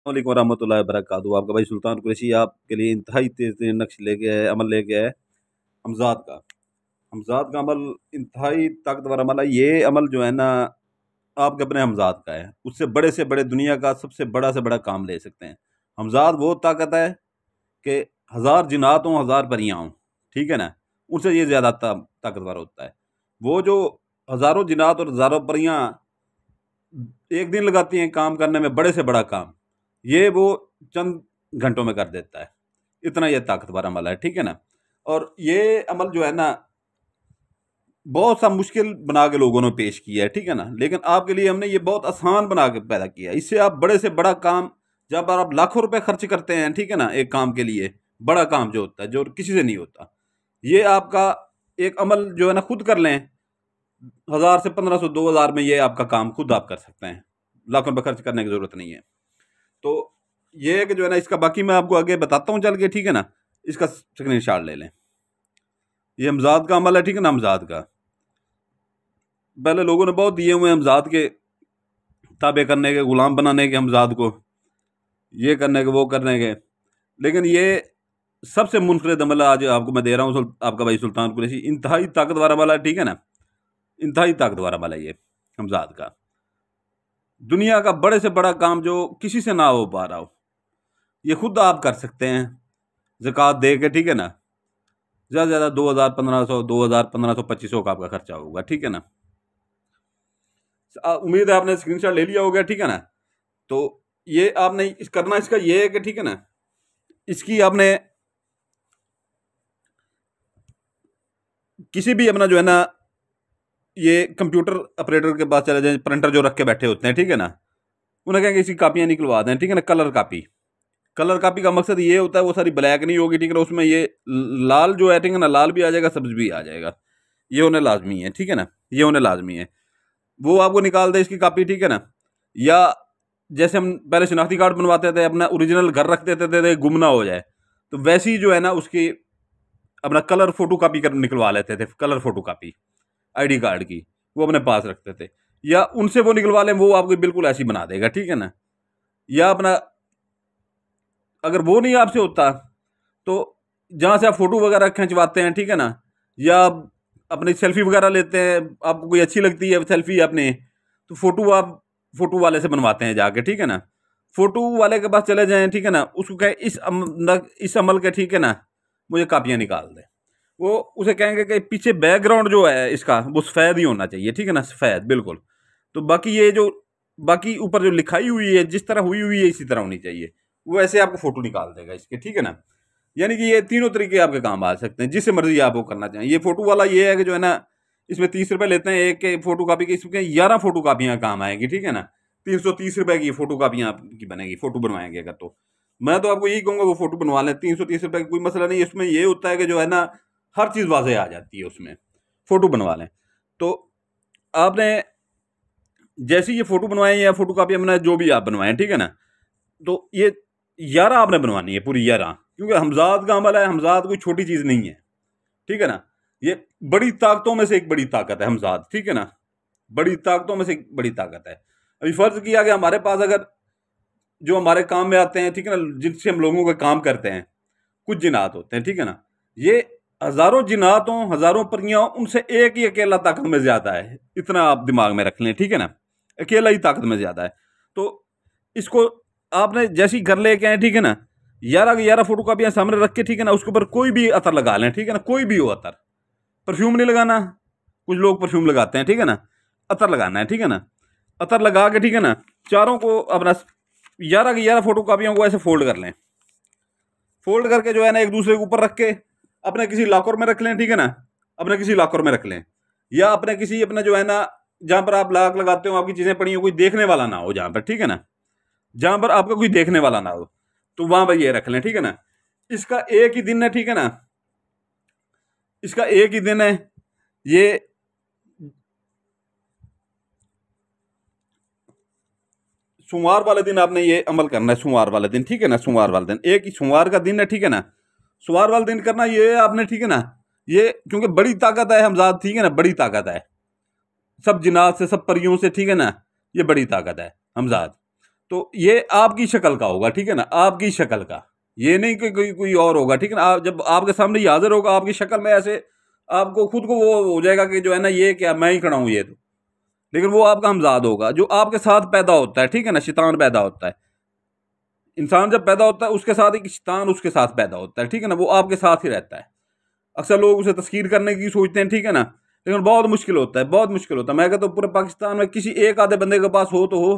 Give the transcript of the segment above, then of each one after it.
वालेकुम वरहमतुल्लाहि वबरकातुहू। आपका भाई सुल्तान कुरैशी आपके लिए इंतहाई तेज नक्श लेके आया है, अमल लेके आया है हमजाद का। हमजाद का अमल इंतहाई ताकतवर अमल है। ये अमल जो है ना, आपके अपने हमजाद का है, उससे बड़े दुनिया का सबसे बड़ा से बड़ा काम ले सकते हैं। हमजाद वो ताकत है कि हज़ार जिन्नात हों, हज़ार परियाँ हों, ठीक है ना, उनसे ये ज़्यादा ताकतवर होता है। वो जो हज़ारों जिन्नात और हज़ारों परियाँ एक दिन लगाती हैं काम करने में, बड़े से बड़ा काम, ये वो चंद घंटों में कर देता है। इतना ये ताकतवर अमल है, ठीक है ना। और ये अमल जो है ना, बहुत सा मुश्किल बना के लोगों ने पेश किया है, ठीक है ना, लेकिन आपके लिए हमने ये बहुत आसान बना के पैदा किया है। इससे आप बड़े से बड़ा काम, जहाँ पर आप लाखों रुपए खर्च करते हैं, ठीक है ना, एक काम के लिए, बड़ा काम जो होता है, जो किसी से नहीं होता, ये आपका एक अमल जो है ना, खुद कर लें, 1,000 से 1,500 2,000 में ये आपका काम खुद आप कर सकते हैं। लाखों रुपए खर्च करने की जरूरत नहीं है। तो ये है कि जो है ना, इसका बाकी मैं आपको आगे बताता हूँ चल के, ठीक है ना। इसका स्क्रीन शॉट ले लें। ये हमजाद का अमल है, ठीक है ना। हमजाद का पहले लोगों ने बहुत दिए हुए हैं, हमजाद के ताबे करने के, गुलाम बनाने के, हमजाद को ये करने के, वो करने के, लेकिन ये सबसे मुनफरद अमल आज आपको मैं दे रहा हूँ, आपका भाई सुल्तान कुरैशी। इंतहाई ताकतवर अमल है, ठीक है ना, इंतहाई ताकतवर अमल है ये हमजाद का। दुनिया का बड़े से बड़ा काम जो किसी से ना हो पा रहा हो, ये खुद आप कर सकते हैं ज़कात दे के, ठीक है ना। ज़्यादा से ज़्यादा 2,000 1500 का आपका खर्चा होगा, ठीक है ना। उम्मीद है आपने स्क्रीनशॉट ले लिया होगा, ठीक है ना। तो ये आपने करना इसका ये है कि, ठीक है ना, इसकी आपने किसी भी अपना जो है ना, ये कंप्यूटर ऑपरेटर के पास चले जाए, प्रिंटर जो रख के बैठे होते हैं, ठीक है ना, उन्हें कहेंगे इसकी कापियाँ निकलवा दें, ठीक है ना। कलर कापी, कलर कापी का मकसद ये होता है, वो सारी ब्लैक नहीं होगी, ठीक है ना, उसमें ये लाल जो है, ठीक है ना, लाल भी आ जाएगा, सब्ज भी आ जाएगा। ये होने लाजमी है, ठीक है ना, ये होने लाजमी है। वो आपको निकाल दे इसकी कापी, ठीक है ना। या जैसे हम पहले शनाख्ती कार्ड बनवाते थे, अपना ओरिजिनल घर रख देते थे, गुम ना हो जाए, तो वैसी जो है ना, उसकी अपना कलर फोटो कापी कर निकलवा लेते थे। Colour photo copy ID card की वो अपने पास रखते थे, या उनसे वो निकलवा लें, वो आपको बिल्कुल ऐसी बना देगा, ठीक है ना। या अपना अगर वो नहीं आपसे होता, तो जहाँ से आप फोटो वगैरह खिंचवाते हैं, ठीक है ना, या अपनी सेल्फी वगैरह लेते हैं, आपको कोई अच्छी लगती है सेल्फी अपने, तो फोटो आप फोटो वाले से बनवाते हैं जाके, ठीक है ना। फोटो वाले के पास चले जाएं, ठीक है ना, उसको कहें इस अमल के, ठीक है ना, मुझे कापियाँ निकाल दे। वो उसे कहेंगे कि पीछे बैकग्राउंड जो है इसका, वो सफ़ेद ही होना चाहिए, ठीक है ना, सफ़ेद बिल्कुल। तो बाकी ये जो बाकी ऊपर जो लिखाई हुई है, जिस तरह हुई हुई है, इसी तरह होनी चाहिए। वो ऐसे आपको फोटो निकाल देगा इसके, ठीक है ना। यानी कि ये तीनों तरीके आपके काम आ सकते हैं, जिससे मर्जी आप वो करना चाहें। ये फोटो वाला ये है कि जो है ना, इसमें 30 रुपए लेते हैं एक के फोटो कापी के, इसमें 11 फोटो कापियाँ काम आएंगी, ठीक है ना। 330 रुपए की फोटो कापियाँ आपकी बनेगी, फोटो बनवाएंगे अगर। तो मैं तो आपको यही कहूँगा, वो फोटो बनवा लें। 330 रुपए का कोई मसला नहीं है। इसमें ये होता है कि जो है ना, हर चीज़ वाज़ेह आ जाती है उसमें, फोटो बनवा लें। तो आपने जैसे ये फोटो बनवाएं या फोटो कापी बनाए, जो भी आप बनवाएं, ठीक है ना, तो ये 11 आपने बनवानी है, पूरी 11, क्योंकि हमजाद का अमल है। हमजाद कोई छोटी चीज़ नहीं है, ठीक है ना। ये बड़ी ताकतों में से एक बड़ी ताकत है हमजाद, ठीक है ना। बड़ी ताकतों में से एक बड़ी ताकत है। अभी फर्ज किया कि हमारे पास अगर जो हमारे काम में आते हैं, ठीक है ना, जिनसे हम लोगों का काम करते हैं, कुछ जिनात होते हैं, ठीक है ना। ये हजारों जिनात हों, हजारों परियां हों, उनसे एक ही अकेला ताकत में ज्यादा है। इतना आप दिमाग में रख लें, ठीक है ना, अकेला ही ताकत में ज्यादा है। तो इसको आपने जैसी घर लेके आए, ठीक है ना, 11 फोटो कापियां सामने रख के, ठीक है ना, उसके ऊपर कोई भी अतर लगा लें, ठीक है ना, कोई भी हो अतर। परफ्यूम नहीं लगाना, कुछ लोग परफ्यूम लगाते हैं, ठीक है ना, अतर लगाना है, ठीक है ना। अतर लगा के, ठीक है ना, चारों को अपना 11 फोटो कापियों को ऐसे फोल्ड कर लें। फोल्ड करके जो है ना, एक दूसरे के ऊपर रख के अपने किसी लॉकर में रख लें, ठीक है ना, अपने किसी लॉकर में रख लें। या अपने किसी अपना जो है ना, जहां पर आप लॉक लगाते हो, आपकी चीजें पड़ी हो, कोई देखने वाला ना हो जहां पर, ठीक है ना, जहां पर आपका कोई देखने वाला ना हो, तो वहां पर ये रख लें, ठीक है ना। इसका एक ही दिन है, ठीक है ना, इसका एक ही दिन है। ये सोमवार वाले दिन आपने ये अमल करना है, सोमवार वाले दिन, ठीक है ना। सोमवार वाले दिन, एक ही सोमवार का दिन है, ठीक है ना, सोमवार वाले दिन करना ये आपने, ठीक है ना। ये क्योंकि बड़ी ताकत है हमजाद, ठीक है ना, बड़ी ताकत है सब जिन्नात से, सब परियों से, ठीक है ना, ये बड़ी ताकत है हमजाद। तो ये आपकी शक्ल का होगा, ठीक है ना, आपकी शक्ल का, ये नहीं कि कोई और होगा, ठीक है ना। आप जब आपके सामने ये हाजिर होगा आपकी शक्ल में, ऐसे आपको खुद को वो हो जाएगा कि जो है ना ये क्या, मैं ही खड़ा हूं ये तो, लेकिन वो आपका हमजाद होगा जो आपके साथ पैदा होता है, ठीक है ना। शैतान पैदा होता है, इंसान जब पैदा होता है उसके साथ एक शैतान उसके साथ पैदा होता है, ठीक है ना, वो आपके साथ ही रहता है। अक्सर लोग उसे तस्कीर करने की सोचते हैं, ठीक है ना, लेकिन बहुत मुश्किल होता है, बहुत मुश्किल होता है। मैं कहता हूँ पूरे पाकिस्तान में किसी एक आधे बंदे के पास हो तो हो,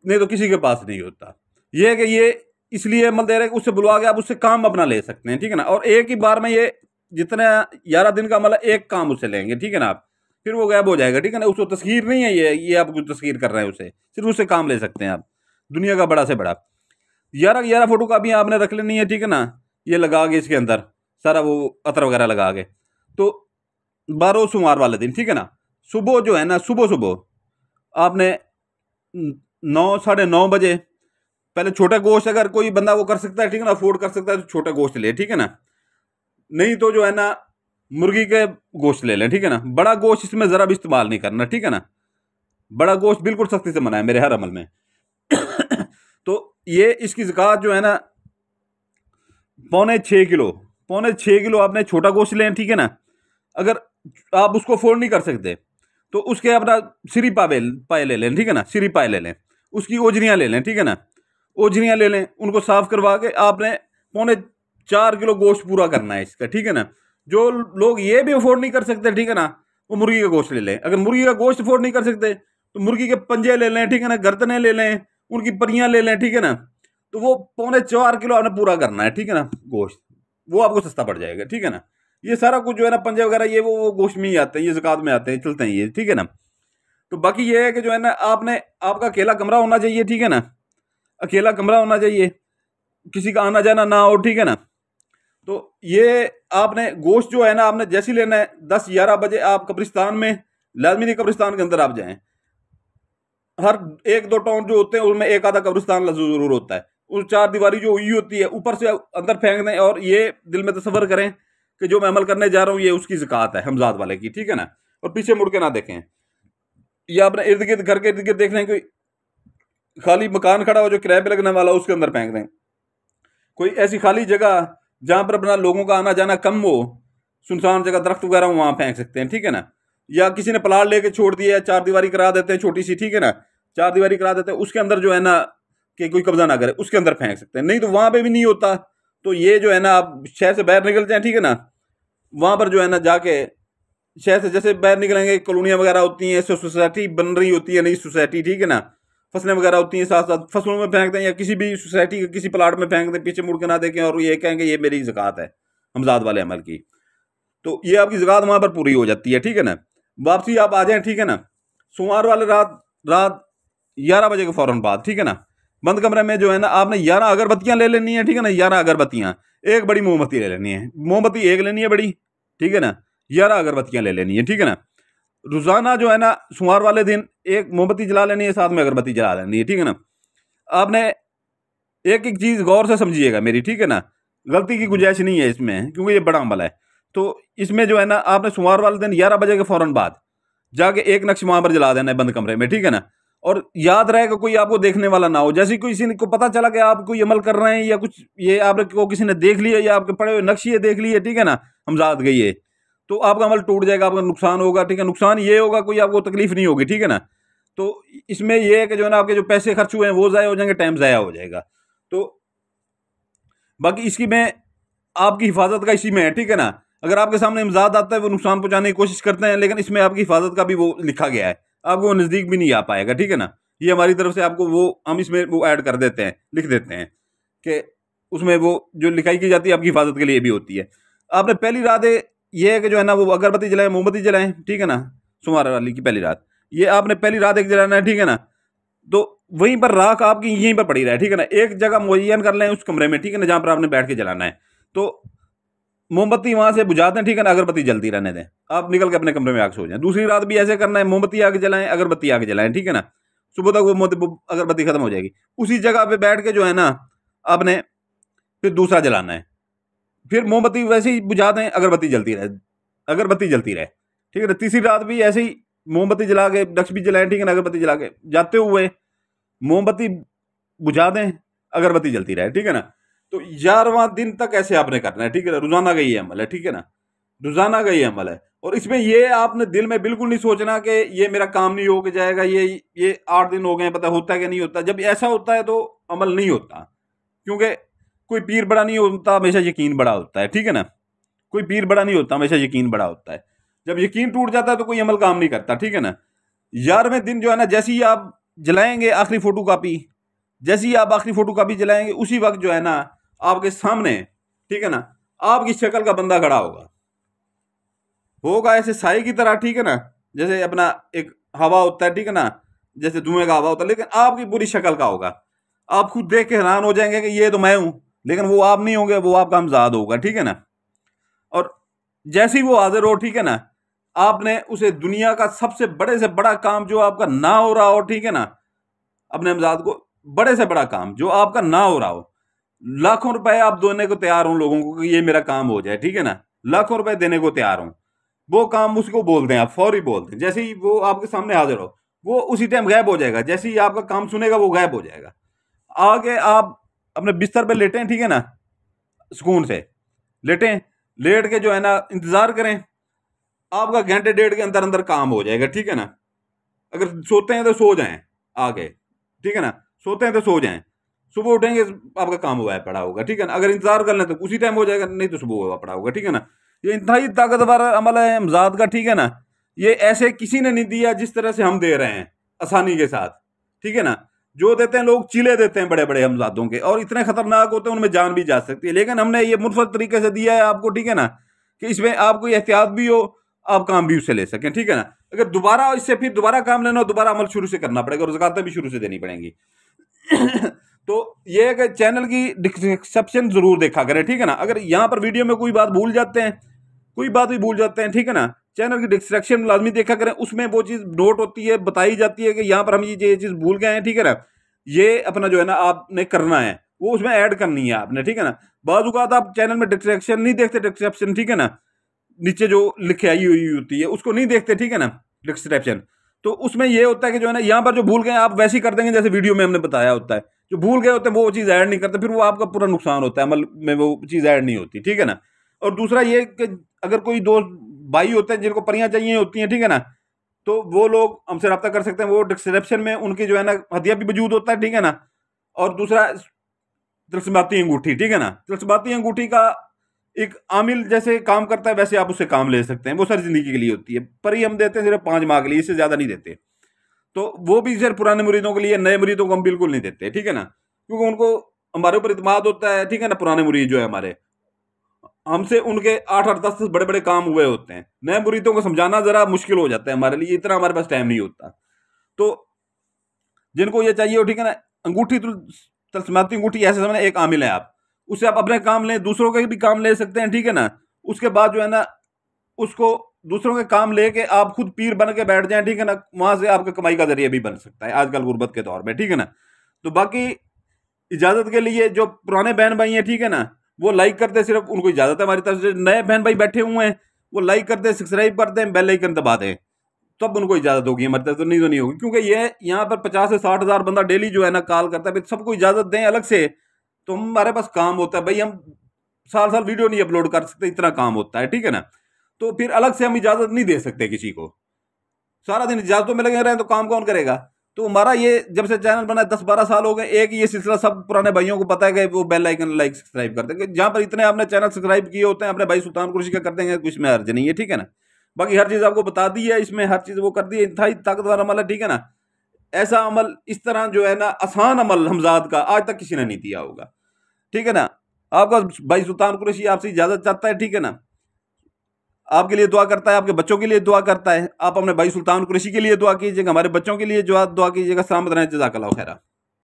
नहीं तो किसी के पास नहीं होता। ये है कि ये इसलिए अमल दे रहे हैं कि उससे बुलवा के आप उससे काम अपना ले सकते हैं, ठीक है ना। और एक ही बार में ये जितने 11 दिन का अमल है, एक काम उससे लेंगे, ठीक है ना आप, फिर वो गायब हो जाएगा, ठीक है ना। उसको तस्कीर नहीं है ये आप कुछ तस्कीर कर रहे हैं उसे, सिर्फ उससे काम ले सकते हैं आप, दुनिया का बड़ा से बड़ा। 11 फोटो कापियाँ आपने रख लेनी है, ठीक है ना, ये लगा के इसके अंदर सारा वो अतर वगैरह लगा के। तो 12 सोमवार वाले दिन, ठीक है ना, सुबह जो है ना, सुबह सुबह आपने 9 साढ़े 9 बजे पहले छोटा गोश्त, अगर कोई बंदा वो कर सकता है, ठीक है ना, अफोर्ड कर सकता है तो छोटा गोश्त ले, ठीक है ना। नहीं तो जो है ना मुर्गी के गोश्त ले लें, ठीक है ना। बड़ा गोश्त इसमें ज़रा भी इस्तेमाल नहीं करना, ठीक है ना। बड़ा गोश्त बिल्कुल सख्ती से मना है मेरे हर अमल में। तो ये इसकी ज़कात जो है ना 6.25 किलो, 6.25 किलो आपने छोटा गोश्त लें, ठीक है ना। अगर आप उसको अफोर्ड नहीं कर सकते तो उसके अपना सिरी पाए ले लें, ठीक है ना, सिरी पाए ले लें, उसकी ओजरियाँ ले लें, ठीक है ना। ओजरियाँ ले लें, उनको साफ करवा के आपने 4.25 किलो गोश्त पूरा करना है इसका, ठीक है ना। जो लोग ये भी अफोर्ड नहीं कर सकते, ठीक है ना, वो मुर्गी का गोश्त ले लें। अगर मुर्गी का गोश्त अफोर्ड नहीं कर सकते तो मुर्गी के पंजे ले लें, ठीक है ना, गर्दनें ले लें, उनकी परियां ले लें, ठीक है ना। तो वो 4.25 किलो आपने पूरा करना है, ठीक है ना, गोश्त, वो आपको सस्ता पड़ जाएगा, ठीक है ना। ये सारा कुछ जो है ना पंजे वगैरह ये वो गोश्त में ही आते हैं, ये ज़कात में आते हैं, चलते हैं ये, ठीक है ना। तो बाकी ये है कि जो है ना आपने, आपका अकेला कमरा होना चाहिए, ठीक है ना, अकेला कमरा होना चाहिए, किसी का आना जाना ना हो, ठीक है ना। तो ये आपने गोश्त जो है ना आपने जैसे ही लेना है, 10-11 बजे आप कब्रिस्तान में, लाजमी नहीं कब्रिस्तान के अंदर आप जाएं, हर 1-2 टाउन जो होते हैं उनमें एक आधा कब्रिस्तान जरूर होता है, उस 4 दीवारी जो हुई होती है ऊपर से अंदर फेंक दें, और ये दिल में तसव्वुर करें कि जो मैं अमल करने जा रहा हूँ ये उसकी ज़कात है हमजाद वाले की, ठीक है ना। और पीछे मुड़ के ना देखें, या अपने इर्द गिर्द, घर के इर्द गिर्द देख लें, कोई खाली मकान खड़ा हो जो किराए पे लगने वाला, उसके अंदर फेंक दें। कोई ऐसी खाली जगह जहां पर अपना लोगों का आना जाना कम हो, सुनसान जगह, दरख्त वगैरह हो, वहां फेंक सकते हैं, ठीक है ना। या किसी ने प्लाट लेके छोड़ दिया है, 4 दीवारी करा देते हैं छोटी सी, ठीक है ना, 4 दीवारी करा देते हैं, उसके अंदर जो है ना कि कोई कब्जा ना करे, उसके अंदर फेंक सकते हैं। नहीं तो वहां पे भी नहीं होता तो ये जो है ना आप शहर से बाहर निकल जाए, ठीक है ना, वहां पर जो है ना जाके शहर से जैसे बाहर निकलेंगे, कॉलोनियां वगैरह होती हैं, सोसाइटी बन रही होती है, नई सोसाइटी, ठीक है ना, फसलें वगैरह होती हैं, साथ साथ फसलों में फेंक दें, या किसी भी सोसाइटी के किसी प्लाट में फेंक दें, पीछे मुड़ के ना देखें, और ये कहेंगे ये मेरी ज़कात है हमजाद वाले अमल की। तो ये आपकी ज़कात वहां पर पूरी हो जाती है, ठीक है ना। वापसी आप आ जाएं, ठीक है ना, सोमवार वाले रात रात 11 बजे के फ़ौरन बाद, ठीक है ना, बंद कमरे में जो है ना आपने 11 अगरबत्तियां ले लेनी है, ठीक है ना, 11 अगरबत्तियां, एक बड़ी मोमबत्ती ले लेनी है, मोमबत्ती एक लेनी है बड़ी, ठीक है ना, 11 अगरबत्तियां ले लेनी है, ठीक है ना। रोजाना जो है ना सोमवार वाले दिन एक मोमबत्ती जला लेनी है, साथ में अगरबत्ती जला लेनी है, ठीक है ना। आपने एक एक चीज गौर से समझिएगा मेरी, ठीक है ना, गलती की गुंजाइश नहीं है इसमें, क्योंकि ये बड़ा अमल है। तो इसमें जो है ना आपने सोमवार वाले दिन 11 बजे के फौरन बाद जाके एक नक्श वहां पर जला देना है बंद कमरे में, ठीक है ना। और याद रहेगा कोई आपको देखने वाला ना हो, जैसे किसी को पता चला कि आप कोई अमल कर रहे हैं या कुछ, ये आपको किसी ने देख लिया या आपके पड़े हुए नक्शे देख लिए, ठीक है ना, हमजाद गई है, तो आपका अमल टूट जाएगा, आपका नुकसान होगा, ठीक है। नुकसान ये होगा कोई आपको तकलीफ नहीं होगी, ठीक है ना। तो इसमें यह है कि जो है ना आपके जो पैसे खर्च हुए हैं वो ज़ाया हो जाएंगे, टाइम ज़ाया हो जाएगा। तो बाकी इसकी में आपकी हिफाजत का इसी में है, ठीक है ना। अगर आपके सामने इमदाद आता है वो नुकसान पहुंचाने की कोशिश करते हैं, लेकिन इसमें आपकी हिफाजत का भी वो लिखा गया है, आपको वो नज़दीक भी नहीं आ पाएगा, ठीक है ना। ये हमारी तरफ से आपको वो हम इसमें वो ऐड कर देते हैं, लिख देते हैं कि उसमें वो जो लिखाई की जाती है आपकी हिफाजत के लिए भी होती है। आपने पहली रात ये है कि जो है ना वो अगरबत्ती जलाएं, मोमबत्ती जलाएं, ठीक है ना, सोमवार वाली की पहली रात, ये आपने पहली रात एक जलाना है, ठीक है ना। तो वहीं पर राख आपकी यहीं पर पड़ी रहे, ठीक है ना, एक जगह मुअय्यन कर लें उस कमरे में, ठीक है ना, जहां पर आपने बैठ के जलाना है। तो मोमबत्ती वहां से बुझा दें, ठीक है ना, अगरबत्ती जलती रहने दें, आप निकल के अपने कमरे में आग सो जाएं। दूसरी रात भी ऐसे करना है, मोमबत्ती आगे जलाएं, अगरबत्ती आगे जलाएं, ठीक है ना। सुबह तक वो अगरबत्ती खत्म हो जाएगी, उसी जगह पे बैठ के जो है ना आपने फिर दूसरा जलाना है, फिर मोमबत्ती वैसे ही बुझा दें, अगरबत्ती जलती रहे, अगरबत्ती जलती रहे, ठीक है ना। तीसरी रात भी ऐसे ही मोमबत्ती जला के, नक्श भी जलाएं, ठीक है ना, अगरबत्ती जला के जाते हुए मोमबत्ती बुझा दें, अगरबत्ती जलती रहे, ठीक है ना। तो 11वां दिन तक ऐसे आपने करना है, ठीक है ना। रोजाना का ये अमल है, ठीक है ना, रोजाना का ये अमल है। और इसमें ये आपने दिल में बिल्कुल नहीं सोचना कि ये मेरा काम नहीं हो जाएगा, ये 8 दिन हो गए, पता होता है कि नहीं होता। जब ऐसा होता है तो अमल नहीं होता, क्योंकि कोई पीर बड़ा नहीं होता, हमेशा यकीन बड़ा होता है, ठीक है ना। कोई पीर बड़ा नहीं होता, हमेशा यकीन बड़ा होता है। जब यकीन टूट जाता है तो कोई अमल काम नहीं करता, ठीक है ना। 11वें दिन जो है ना, जैसे ही आप जलाएंगे आखिरी फोटो कापी, जैसे ही आप आखिरी फोटो कापी जलाएंगे, उसी वक्त जो है ना आपके सामने, ठीक है ना, आपकी शक्ल का बंदा खड़ा होगा ऐसे साए की तरह, ठीक है ना। जैसे अपना एक हवा होता है, ठीक है ना, जैसे धुएं का हवा होता है, लेकिन आपकी पूरी शक्ल का होगा। आप खुद देख के हैरान हो जाएंगे कि ये तो मैं हूं, लेकिन वो आप नहीं होंगे, वो आपका हमजाद होगा, ठीक है ना। और जैसे ही वो हाजिर हो, ठीक है ना, आपने उसे दुनिया का सबसे बड़े से बड़ा काम जो आपका ना हो रहा हो, ठीक है ना, अपने हमजाद को बड़े से बड़ा काम जो आपका ना हो रहा हो, लाखों रुपए आप देने को तैयार हो लोगों को कि ये मेरा काम हो जाए, ठीक है ना, लाखों रुपए देने को तैयार हो, वो काम उसको बोल दें, आप फौरी बोल दें। जैसे ही वो आपके सामने हाजिर हो, वो उसी टाइम गायब हो जाएगा। जैसे ही आपका काम सुनेगा वो गायब हो जाएगा। आगे आप अपने बिस्तर पे लेटें, ठीक है ना, सुकून से लेटें, लेट के जो है ना इंतजार करें, आपका घंटे डेढ़ के अंदर अंदर काम हो जाएगा, ठीक है ना। अगर सोते हैं तो सो जाएं आगे, ठीक है ना, सोते हैं तो सो जाएं, सुबह उठेंगे आपका काम हुआ है पड़ा होगा, ठीक है ना। अगर इंतजार कर लें तो उसी टाइम हो जाएगा, नहीं तो सुबह हुआ पड़ा होगा, ठीक है ना। ये इंतहाई ताकतवर अमल है हमजाद का, ठीक है ना। ये ऐसे किसी ने नहीं दिया जिस तरह से हम दे रहे हैं आसानी के साथ, ठीक है ना। जो देते हैं लोग चीले देते हैं बड़े बड़े हमजादों के, और इतने खतरनाक होते हैं, उनमें जान भी जा सकती है। लेकिन हमने ये मुफ्त तरीके से दिया है आपको, ठीक है ना, कि इसमें आपको एहतियात भी हो, आप काम भी उससे ले सकें, ठीक है ना। अगर दोबारा इससे फिर दोबारा काम लेना हो, दोबारा अमल शुरू से करना पड़ेगा, और ज़कातें भी शुरू से देनी पड़ेंगी। तो ये है कि चैनल की डिस्क्रिप्शन जरूर देखा करें, ठीक है ना। अगर यहाँ पर वीडियो में कोई बात भूल जाते हैं, कोई बात भी भूल जाते हैं, ठीक है ना, चैनल की डिस्क्रिप्शन लाजमी देखा करें, उसमें वो चीज़ नोट होती है, बताई जाती है कि यहाँ पर हम ये चीज़ भूल गए हैं, ठीक है ना। ये अपना जो है ना आपने करना है, वो उसमें ऐड करनी है आपने, ठीक है ना। बाज़ औक़ात आप चैनल में डिस्क्रिप्शन नहीं देखते, डिस्क्रिप्शन, ठीक है ना, नीचे जो लिखे आई हुई होती है उसको नहीं देखते, ठीक है ना, डिस्क्रिप्शन। तो उसमें ये होता है कि जो है ना यहाँ पर जो भूल गए आप वैसे ही कर देंगे जैसे वीडियो में हमने बताया होता है। जो भूल गए होते हैं वो चीज़ ऐड नहीं करते, फिर वो आपका पूरा नुकसान होता है, अमल में वो चीज़ ऐड नहीं होती, ठीक है ना। और दूसरा ये कि अगर कोई दोस्त भाई होते हैं जिनको परियां चाहिए होती हैं, ठीक है ना, तो वो लोग हमसे रब्ता कर सकते हैं। वो डिस्क्रिप्शन में उनकी जो है ना हदिया भी मौजूद होता है, ठीक है ना। और दूसरा तिलस्माती अंगूठी, ठीक है ना, तिलस्माती अंगूठी का एक आमिल जैसे काम करता है वैसे आप उससे काम ले सकते हैं। वो सारी जिंदगी के लिए होती है, पर ही हम देते हैं सिर्फ 5 माह के लिए, इससे ज्यादा नहीं देते। तो वो भी सिर्फ पुराने मुरीदों के लिए, नए मुरीदों को हम बिल्कुल नहीं देते, ठीक है ना, क्योंकि उनको हमारे ऊपर इत्मीनान होता है, ठीक है ना। पुराने मुरीद जो है हमारे, हमसे उनके 8-8 10-10 बड़े बड़े काम हुए होते हैं। नए मुरीदों को समझाना जरा मुश्किल हो जाता है हमारे लिए, इतना हमारे पास टाइम नहीं होता। तो जिनको ये चाहिए हो, ठीक है ना, अंगूठी तलस्माती अंगूठी ऐसे समझना एक आमिल है, आप उससे आप अपने काम लें, दूसरों के भी काम ले सकते हैं, ठीक है ना। उसके बाद जो है ना उसको दूसरों के काम लेके आप खुद पीर बन के बैठ जाएं, ठीक है ना, वहां से आपका कमाई का जरिया भी बन सकता है आजकल गुर्बत के दौर में, ठीक है ना। तो बाकी इजाजत के लिए जो पुराने बहन भाई हैं, ठीक है ना, वो लाइक करते, सिर्फ उनको इजाजत है हमारी तरफ से। नए बहन भाई बैठे हुए हैं, वो लाइक करते, सब्सक्राइब करते हैं, बेल आइकन दबा दें, तब उनको इजाजत होगी हमारी तरफ से, नहीं तो नहीं होगी। क्योंकि ये यहाँ पर 50 से 60 हजार बंदा डेली जो है ना कॉल करता है, सबको इजाजत दें अलग से, तो हमारे पास काम होता है भाई, हम साल साल वीडियो नहीं अपलोड कर सकते, इतना काम होता है, ठीक है ना। तो फिर अलग से हम इजाजत नहीं दे सकते किसी को, सारा दिन इजाजतों में लगे रहे तो काम कौन करेगा। तो हमारा ये जब से चैनल बना 10-12 साल हो गए, एक ये सिलसिला सब पुराने भाइयों को पता है कि वो बेल आइकन लाइक सब्सक्राइब कर देंगे। जहां पर इतने आपने चैनल सब्सक्राइब किए होते हैं अपने भाई सुल्तान कुरैशी का कर देंगे, कुछ में अर्ज नहीं है, ठीक है ना। बाकी हर चीज आपको बता दी है, इसमें हर चीज वो कर दी है, इंतहाई ताकतवर अमल है, ठीक है ना। ऐसा अमल इस तरह जो है ना आसान अमल हमजाद का आज तक किसी ने नहीं दिया होगा, ठीक है ना। आपका भाई सुल्तान कुरैशी आपसे इजाजत चाहता है, ठीक है ना, आपके लिए दुआ करता है, आपके बच्चों के लिए दुआ करता है। आप अपने भाई सुल्तान कुरैशी के लिए दुआ कीजिएगा, हमारे बच्चों के लिए दुआ कीजिएगा। सलामत रहें, जज़ाकल्लाह खैरा।